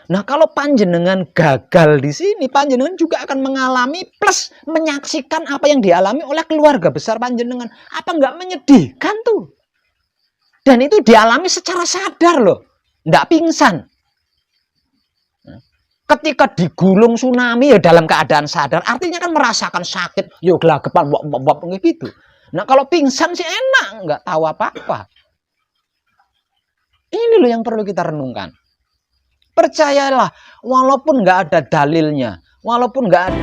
Nah, kalau panjenengan gagal di sini, panjenengan juga akan mengalami plus menyaksikan apa yang dialami oleh keluarga besar panjenengan. Apa nggak menyedihkan tuh? Dan itu dialami secara sadar loh, nggak pingsan. Ketika digulung tsunami ya dalam keadaan sadar, artinya kan merasakan sakit, yuk gelagapan, gitu. Nah, kalau pingsan sih enak, nggak tahu apa-apa. Ini loh yang perlu kita renungkan. Percayalah, walaupun nggak ada dalilnya, walaupun nggak ada.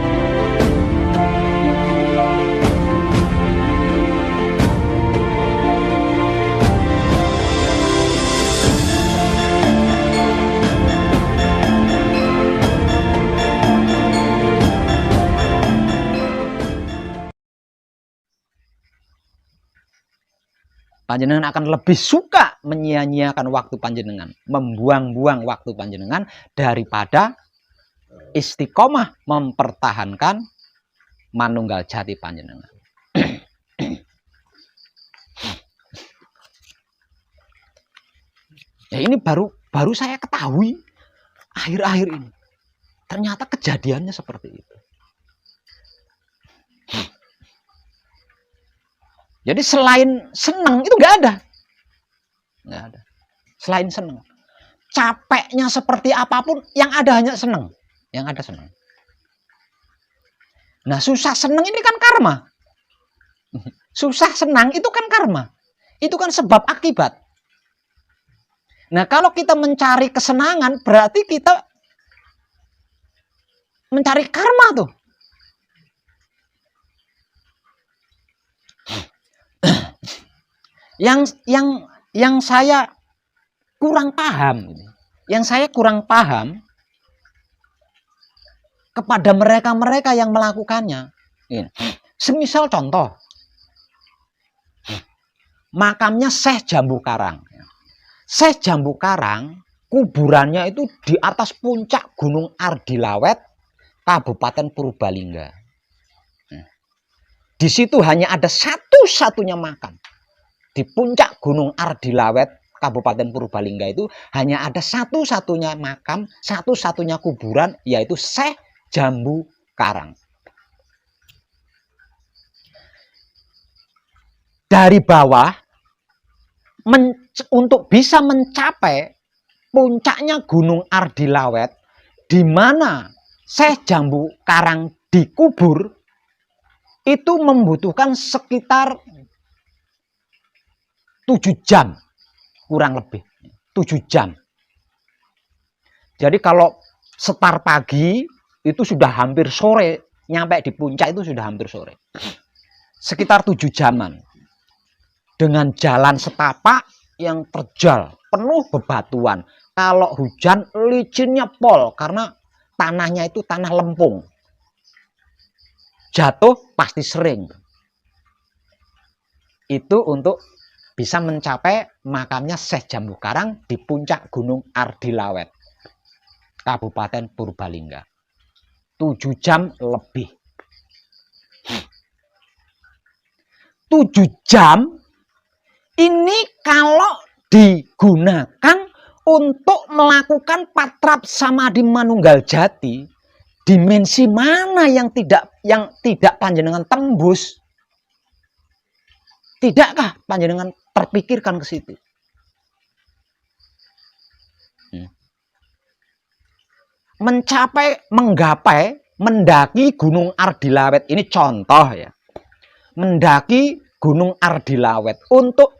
Panjenengan akan lebih suka menyia-nyiakan waktu panjenengan, membuang-buang waktu panjenengan daripada istiqomah mempertahankan manunggal jati panjenengan. Ya ini baru saya ketahui akhir-akhir ini. Ternyata kejadiannya seperti itu. Jadi selain senang itu nggak ada. Selain senang. Capeknya seperti apapun, yang ada hanya senang. Yang ada senang. Nah, susah senang ini kan karma. Susah senang itu kan karma. Itu kan sebab akibat. Nah, kalau kita mencari kesenangan, berarti kita mencari karma tuh. Yang saya kurang paham, kepada mereka-mereka yang melakukannya. Semisal contoh, makamnya Syekh Jambu Karang. Syekh Jambu Karang, kuburannya itu di atas puncak Gunung Ardilawet, Kabupaten Purbalingga. Di situ hanya ada satu-satunya makam. Di puncak Gunung Ardilawet, Kabupaten Purbalingga itu hanya ada satu-satunya makam, satu-satunya kuburan, yaitu Syekh Jambu Karang. Dari bawah, untuk bisa mencapai puncaknya Gunung Ardilawet, di mana Syekh Jambu Karang dikubur, itu membutuhkan sekitar 7 jam, kurang lebih 7 jam. Jadi kalau start pagi itu sudah hampir sore, nyampe di puncak itu sudah hampir sore. Sekitar 7 jaman. Dengan jalan setapak yang terjal, penuh bebatuan. Kalau hujan licinnya pol karena tanahnya itu tanah lempung. Jatuh pasti sering. Itu untuk bisa mencapai makamnya Syekh Jambu Karang di puncak Gunung Ardilawet, Kabupaten Purbalingga. 7 jam lebih. 7 jam ini kalau digunakan untuk melakukan patrap samadhi manunggal jati, dimensi mana yang tidak panjenengan tembus? Tidakkah panjenengan terpikirkan ke situ? Mendaki Gunung Ardilawet ini contoh ya. Mendaki Gunung Ardilawet untuk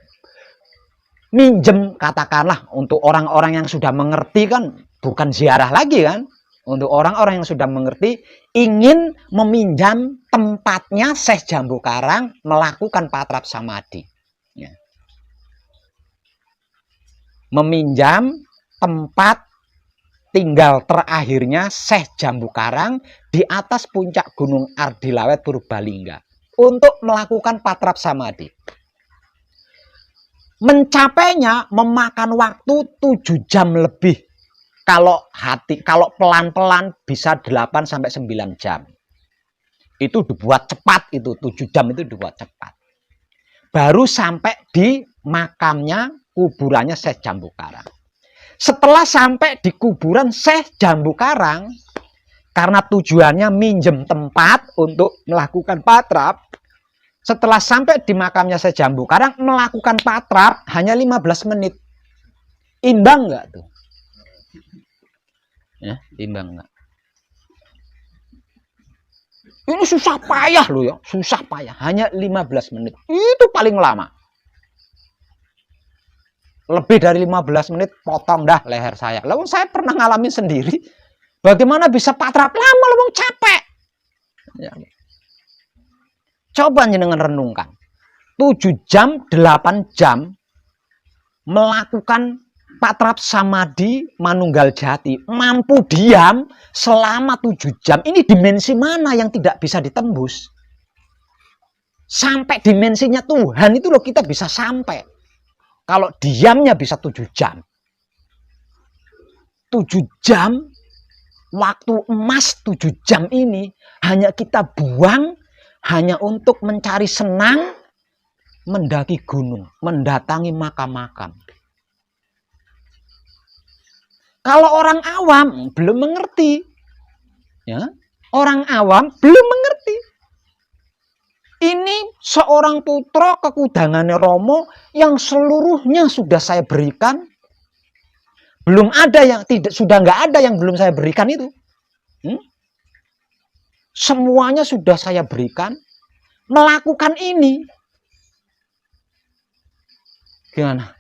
minjem, katakanlah untuk orang-orang yang sudah mengerti kan, bukan ziarah lagi kan. Untuk orang-orang yang sudah mengerti, ingin meminjam tempatnya Syekh Jambu Karang melakukan patrap samadhi. Ya. Meminjam tempat tinggal terakhirnya Syekh Jambu Karang di atas puncak Gunung Ardilawet Purbalingga untuk melakukan patrap samadhi. Mencapainya memakan waktu 7 jam lebih. Kalau pelan-pelan bisa 8 sampai 9 jam. Itu dibuat cepat itu, 7 jam itu dibuat cepat. Baru sampai di makamnya, kuburannya Syekh Jambu Karang. Setelah sampai di kuburan Syekh Jambu Karang, karena tujuannya minjem tempat untuk melakukan patrap, setelah sampai di makamnya Syekh Jambu Karang, melakukan patrap hanya 15 menit. Imbang nggak tuh? Ya, imbang nggak? Ini susah payah loh ya, susah payah. Hanya 15 menit. Itu paling lama. Lebih dari 15 menit potong dah leher saya. Lalu saya pernah ngalamin sendiri. Bagaimana bisa patrap lama, lalu capek. Ya. Coba jenengan renungkan. 7 jam, 8 jam melakukan patrap samadhi manunggal jati, mampu diam selama 7 jam. Ini dimensi mana yang tidak bisa ditembus? Sampai dimensinya Tuhan itu loh kita bisa sampai. Kalau diamnya bisa 7 jam. 7 jam, waktu emas 7 jam ini hanya kita buang hanya untuk mencari senang, mendaki gunung, mendatangi makam-makam. Kalau orang awam belum mengerti, ya, orang awam belum mengerti. Ini seorang putra kekudangannya Romo yang seluruhnya sudah saya berikan. Belum ada yang tidak, sudah nggak ada yang belum saya berikan itu. Semuanya sudah saya berikan. Melakukan ini, gimana?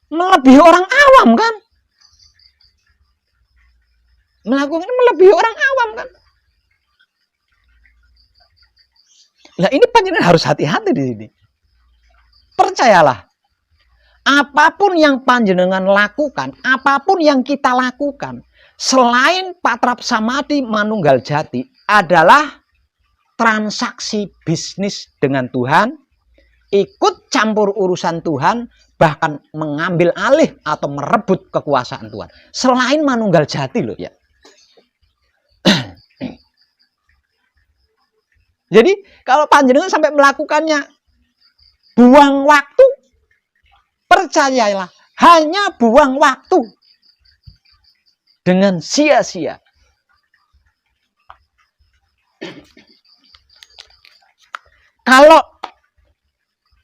Melebihi orang awam kan? Melakukan melebihi orang awam kan? Nah ini panjenengan harus hati-hati di sini. Percayalah, apapun yang panjenengan lakukan, apapun yang kita lakukan, selain patrap samadhi manunggal jati adalah transaksi bisnis dengan Tuhan, ikut campur urusan Tuhan, bahkan mengambil alih atau merebut kekuasaan Tuhan. Selain manunggal jati loh ya. Jadi kalau panjenengan sampai melakukannya buang waktu, percayalah hanya buang waktu dengan sia-sia.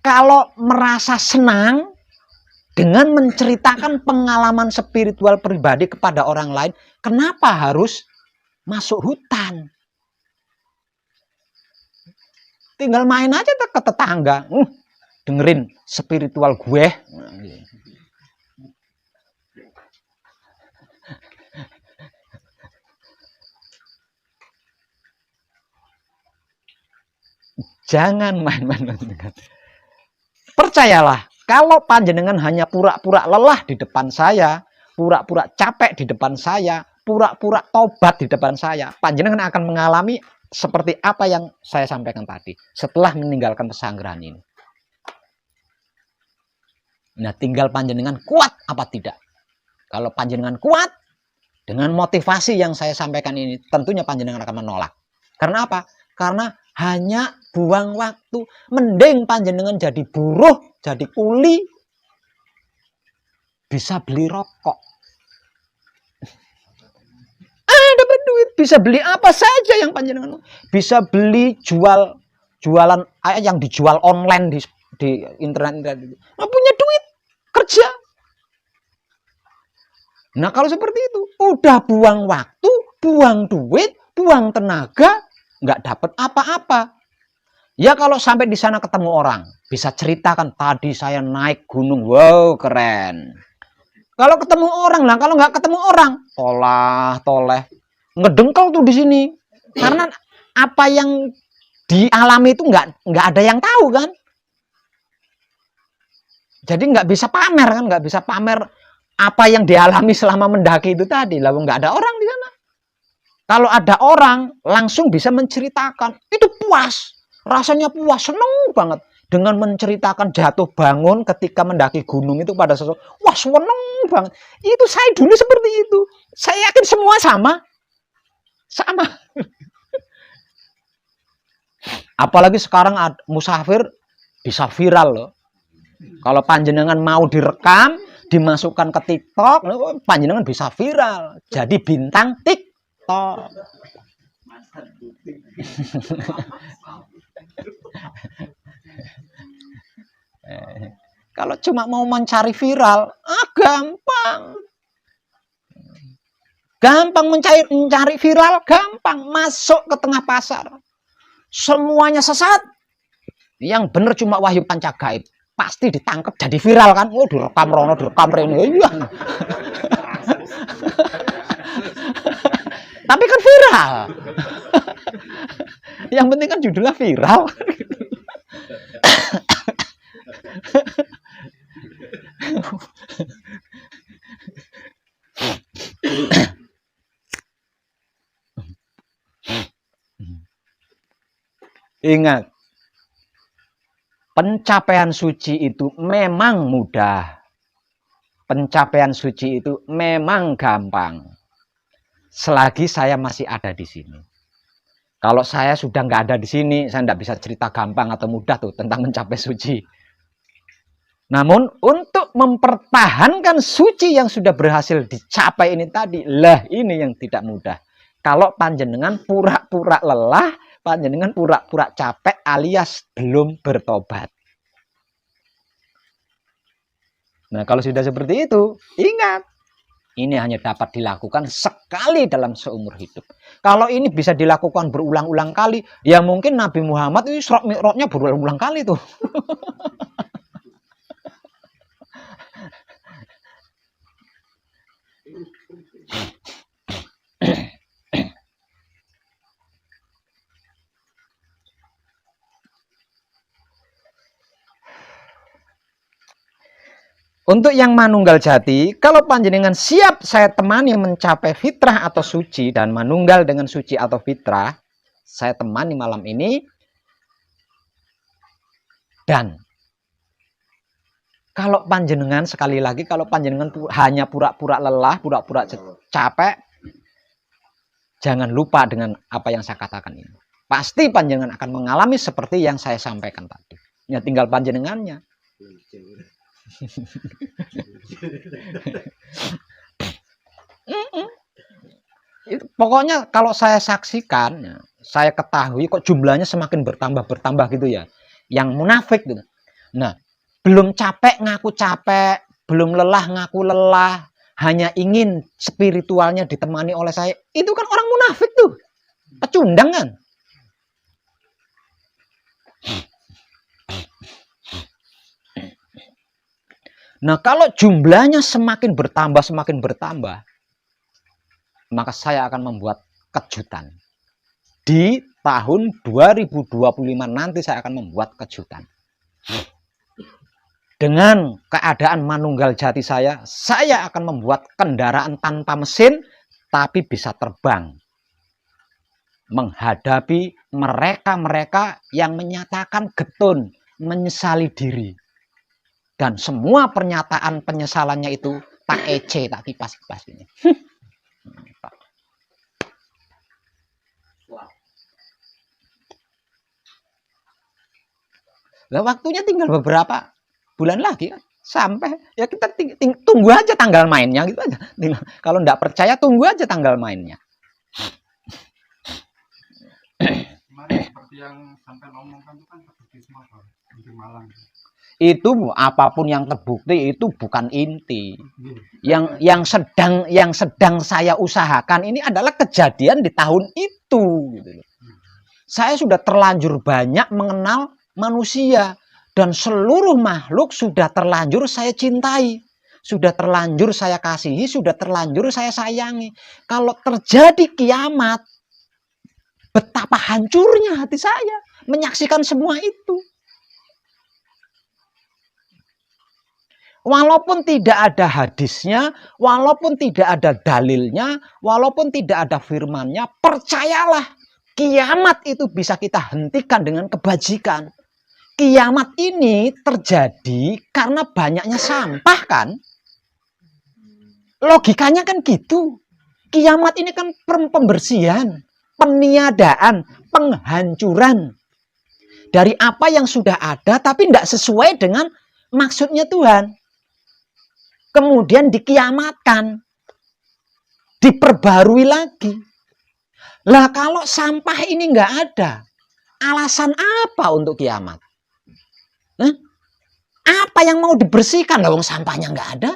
Kalau merasa senang dengan menceritakan pengalaman spiritual pribadi kepada orang lain, kenapa harus masuk hutan? Tinggal main aja ke tetangga, dengerin spiritual gue. Jangan main-main dengan. Percayalah, kalau panjenengan hanya pura-pura lelah di depan saya, pura-pura capek di depan saya, pura-pura tobat di depan saya, panjenengan akan mengalami seperti apa yang saya sampaikan tadi setelah meninggalkan pesanggrahan ini. Nah, tinggal panjenengan kuat apa tidak. Kalau panjenengan kuat dengan motivasi yang saya sampaikan ini, tentunya panjenengan akan menolak. Karena apa? Karena hanya buang waktu. Mending panjenengan jadi buruh, jadi kuli, bisa beli rokok, dapat duit, bisa beli apa saja yang panjenengan, bisa beli jualan yang dijual online di internet itu. Nah, punya duit, kerja. Nah, kalau seperti itu udah buang waktu, buang duit, buang tenaga, nggak dapat apa-apa. Ya kalau sampai di sana ketemu orang, bisa ceritakan tadi saya naik gunung, wow keren. Kalau ketemu orang lah, kalau nggak ketemu orang, toleh, ngedengkel tuh di sini. Karena apa yang dialami itu nggak ada yang tahu kan. Jadi nggak bisa pamer kan, nggak bisa pamer apa yang dialami selama mendaki itu tadi. Lalu nggak ada orang di sana. Kalau ada orang langsung bisa menceritakan, itu puas, rasanya puas, seneng banget dengan menceritakan jatuh bangun ketika mendaki gunung itu pada sesuatu. Wah, seneng banget. Itu saya dulu seperti itu. Saya yakin semua sama. Apalagi sekarang musafir bisa viral loh. Kalau panjenengan mau direkam, dimasukkan ke TikTok, panjenengan bisa viral. Jadi bintang TikTok. Kalau cuma mau mencari viral, gampang. Gampang mencari viral, gampang. Masuk ke tengah pasar. Semuanya sesat. Yang benar cuma Wahyu Pancagaib. Pasti ditangkap jadi viral kan. Oh, direkam rono, direkam rene. Iya. Tapi kan viral. Yang penting kan judulnya viral. Ingat, pencapaian suci itu memang mudah. Pencapaian suci itu memang gampang. Selagi saya masih ada di sini. Kalau saya sudah nggak ada di sini, saya nggak bisa cerita gampang atau mudah tuh tentang mencapai suci. Namun untuk mempertahankan suci yang sudah berhasil dicapai ini tadi, lah ini yang tidak mudah. Kalau panjenengan pura-pura lelah, panjenengan pura-pura capek alias belum bertobat. Nah, kalau sudah seperti itu, ingat, ini hanya dapat dilakukan sekali dalam seumur hidup. Kalau ini bisa dilakukan berulang-ulang kali, ya mungkin Nabi Muhammad itu Isra Mi'rajnya berulang-ulang kali tuh. Untuk yang manunggal jati, kalau panjenengan siap saya temani mencapai fitrah atau suci dan manunggal dengan suci atau fitrah, saya temani malam ini. Dan kalau panjenengan, sekali lagi, kalau panjenengan hanya pura-pura lelah, pura-pura capek, jangan lupa dengan apa yang saya katakan ini. Pasti panjenengan akan mengalami seperti yang saya sampaikan tadi. Ya tinggal panjenengannya. Pokoknya kalau saya saksikan, saya ketahui kok jumlahnya semakin bertambah gitu ya. Yang munafik gitu. Nah, belum capek ngaku capek, belum lelah ngaku lelah, hanya ingin spiritualnya ditemani oleh saya. Itu kan orang munafik tuh. Pecundang kan? Nah, kalau jumlahnya semakin bertambah, maka saya akan membuat kejutan. Di tahun 2025 nanti saya akan membuat kejutan. Dengan keadaan manunggal jati saya akan membuat kendaraan tanpa mesin, tapi bisa terbang. Menghadapi mereka-mereka yang menyatakan getun, menyesali diri. Dan semua pernyataan penyesalannya itu tak ece, tak kipas-kipas ini. Nah, waktunya tinggal beberapa bulan lagi kan. Sampai ya kita tunggu aja tanggal mainnya gitu aja. Kalau enggak percaya tunggu aja tanggal mainnya. Kemarin seperti yang sampai ngomongkan itu kan terbukti semua di Malang. Itu apapun yang terbukti itu bukan inti. Yang sedang saya usahakan ini adalah kejadian di tahun itu gitu loh. Saya sudah terlanjur banyak mengenal manusia dan seluruh makhluk sudah terlanjur saya cintai, sudah terlanjur saya kasihi, sudah terlanjur saya sayangi. Kalau terjadi kiamat, betapa hancurnya hati saya menyaksikan semua itu. Walaupun tidak ada hadisnya, walaupun tidak ada dalilnya, walaupun tidak ada firmannya, percayalah, kiamat itu bisa kita hentikan dengan kebajikan. Kiamat ini terjadi karena banyaknya sampah kan? Logikanya kan gitu. Kiamat ini kan pembersihan, peniadaan, penghancuran dari apa yang sudah ada tapi tidak sesuai dengan maksudnya Tuhan. Kemudian dikiamatkan, diperbarui lagi. Lah kalau sampah ini nggak ada, alasan apa untuk kiamat? Apa yang mau dibersihkan? Lah wong sampahnya nggak ada.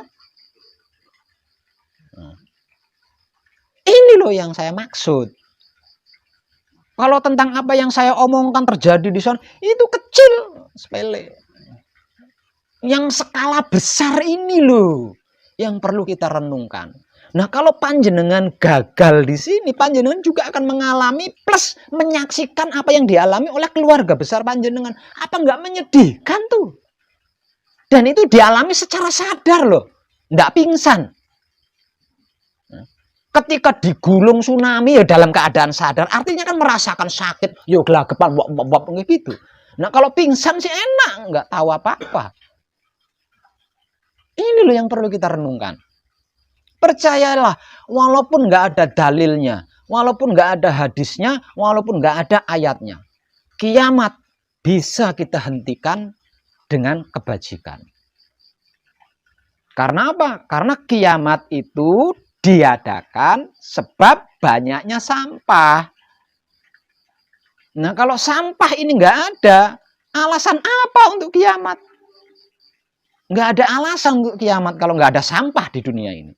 Ini loh yang saya maksud. Kalau tentang apa yang saya omongkan terjadi di sana, itu kecil, sepele. Yang skala besar ini loh yang perlu kita renungkan. Nah, kalau panjenengan gagal di sini, panjenengan juga akan mengalami plus menyaksikan apa yang dialami oleh keluarga besar panjenengan. Apa nggak menyedihkan tuh? Dan itu dialami secara sadar loh, nggak pingsan. Ketika digulung tsunami ya dalam keadaan sadar, artinya kan merasakan sakit, yo gelagapan, wop gitu. Nah, kalau pingsan sih enak, nggak tahu apa-apa. Ini loh yang perlu kita renungkan. Percayalah, walaupun nggak ada dalilnya, walaupun nggak ada hadisnya, walaupun nggak ada ayatnya, kiamat bisa kita hentikan dengan kebajikan. Karena apa? Karena kiamat itu diadakan sebab banyaknya sampah. Nah, kalau sampah ini nggak ada, alasan apa untuk kiamat? Nggak ada alasan untuk kiamat kalau nggak ada sampah di dunia ini.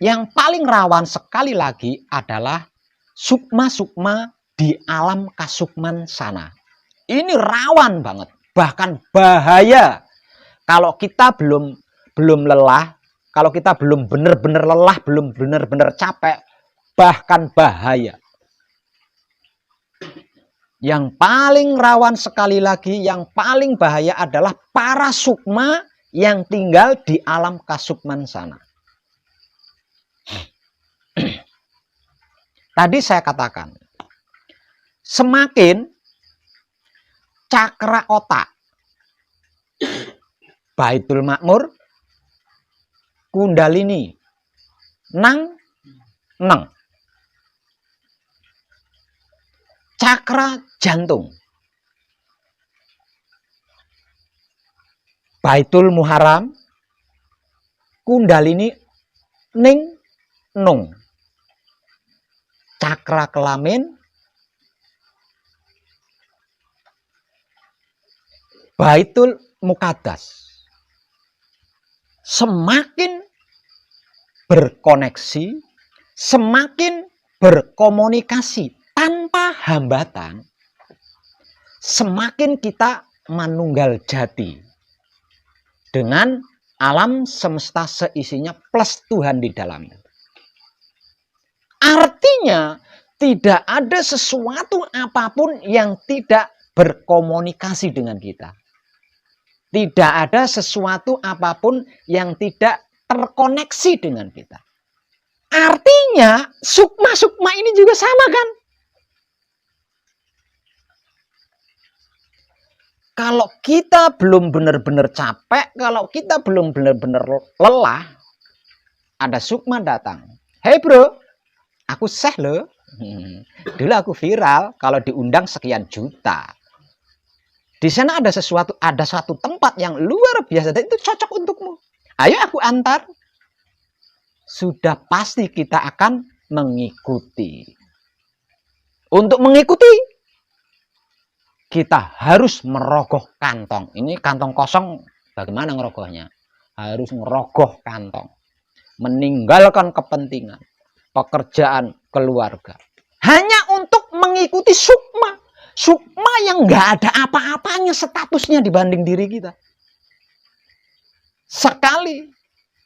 Yang paling rawan sekali lagi adalah sukma-sukma di alam kasukman sana. Ini rawan banget, bahkan bahaya. Kalau kita belum lelah, kalau kita belum benar-benar lelah, belum benar-benar capek, bahkan bahaya. Yang paling rawan sekali lagi, yang paling bahaya adalah para sukma yang tinggal di alam kasukman sana. Tadi saya katakan, semakin cakra otak, Baitul Makmur, Kundalini, Nang, cakra jantung, Baitul Muharram, Kundalini, Ning, Nung, cakra kelamin, Baitul Muqaddas. Semakin berkoneksi, semakin berkomunikasi tanpa hambatan, semakin kita manunggal jati dengan alam semesta seisinya plus Tuhan di dalamnya. Artinya tidak ada sesuatu apapun yang tidak berkomunikasi dengan kita. Tidak ada sesuatu apapun yang tidak terkoneksi dengan kita. Artinya sukma-sukma ini juga sama kan? Kalau kita belum benar-benar capek, kalau kita belum benar-benar lelah, ada sukma datang. Hey bro, aku seh loh. Dulu aku viral kalau diundang sekian juta. Di sana ada sesuatu, ada satu tempat yang luar biasa dan itu cocok untukmu. Ayo aku antar. Sudah pasti kita akan mengikuti. Untuk mengikuti, kita harus merogoh kantong. Ini kantong kosong, bagaimana ngerogohnya? Harus ngerogoh kantong. Meninggalkan kepentingan, pekerjaan, keluarga. Hanya untuk mengikuti sukma. Sukma yang nggak ada apa-apanya statusnya dibanding diri kita. Sekali,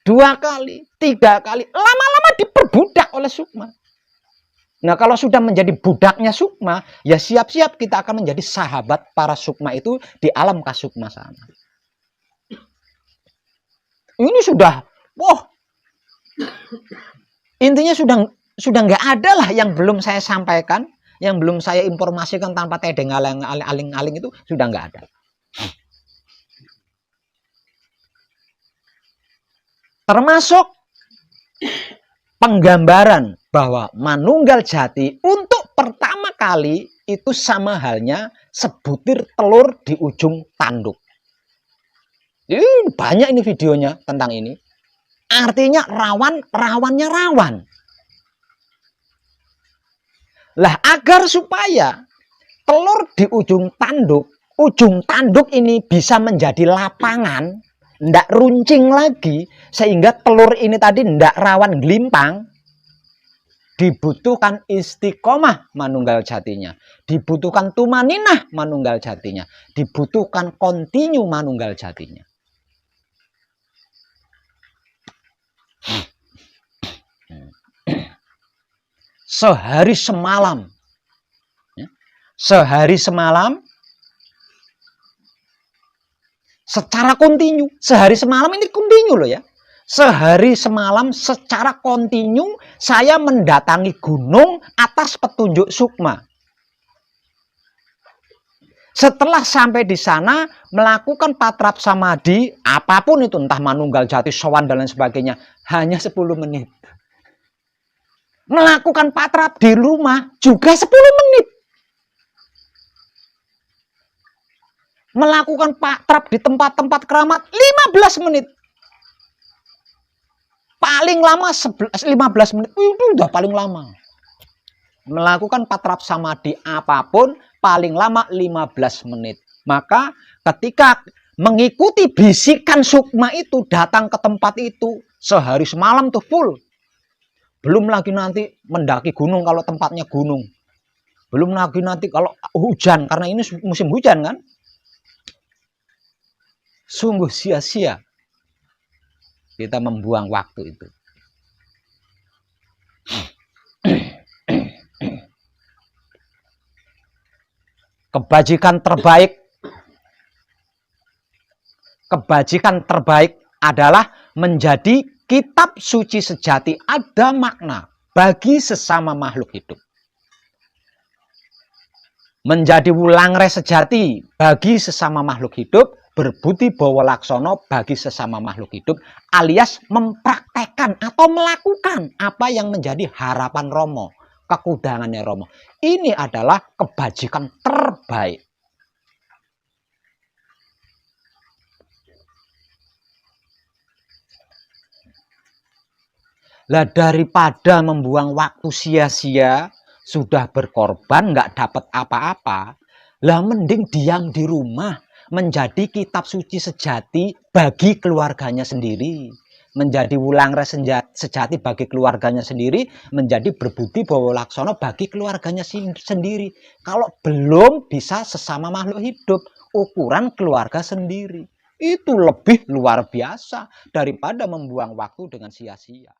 2 kali, 3 kali, lama-lama diperbudak oleh sukma. Nah, kalau sudah menjadi budaknya sukma, ya siap-siap kita akan menjadi sahabat para sukma itu di alam kasukma sana. Ini sudah, intinya sudah nggak ada lah yang belum saya sampaikan, yang belum saya informasikan tanpa tedeng aling-aling itu sudah nggak ada. Termasuk penggambaran bahwa manunggal jati untuk pertama kali itu sama halnya sebutir telur di ujung tanduk. Ini banyak ini videonya tentang ini. Artinya rawannya rawan. Lah agar supaya telur di ujung tanduk ini bisa menjadi lapangan, ndak runcing lagi, sehingga telur ini tadi ndak rawan gelimpang, dibutuhkan istiqomah manunggal jatinya, dibutuhkan tumaninah manunggal jatinya, dibutuhkan kontinu manunggal jatinya. Sehari semalam, secara kontinu, sehari semalam ini kontinu loh ya. Sehari semalam secara kontinu saya mendatangi gunung atas petunjuk sukma. Setelah sampai di sana melakukan patrap samadhi, apapun itu, entah manunggal jati, sowan dan lain sebagainya, hanya 10 menit. Melakukan patrap di rumah juga 10 menit. Melakukan patrap di tempat-tempat keramat 15 menit. Paling lama 15 menit. Itu udah paling lama. Melakukan patrap samadhi apapun paling lama 15 menit. Maka ketika mengikuti bisikan sukma itu, datang ke tempat itu sehari semalam tuh full. Belum lagi nanti mendaki gunung kalau tempatnya gunung. Belum lagi nanti kalau hujan, karena ini musim hujan kan. Sungguh sia-sia kita membuang waktu itu. Kebajikan terbaik adalah menjadi kitab suci sejati, ada makna bagi sesama makhluk hidup. Menjadi wulangre sejati bagi sesama makhluk hidup, berbudi bawa laksono bagi sesama makhluk hidup, alias mempraktekkan atau melakukan apa yang menjadi harapan Romo, kekudangannya Romo. Ini adalah kebajikan terbaik. Lah daripada membuang waktu sia-sia, sudah berkorban nggak dapat apa-apa, lah mending diam di rumah, menjadi kitab suci sejati bagi keluarganya sendiri, menjadi wulangre sejati bagi keluarganya sendiri, menjadi berbudi bawa laksono bagi keluarganya sendiri. Kalau belum bisa sesama makhluk hidup, ukuran keluarga sendiri. Itu lebih luar biasa daripada membuang waktu dengan sia-sia.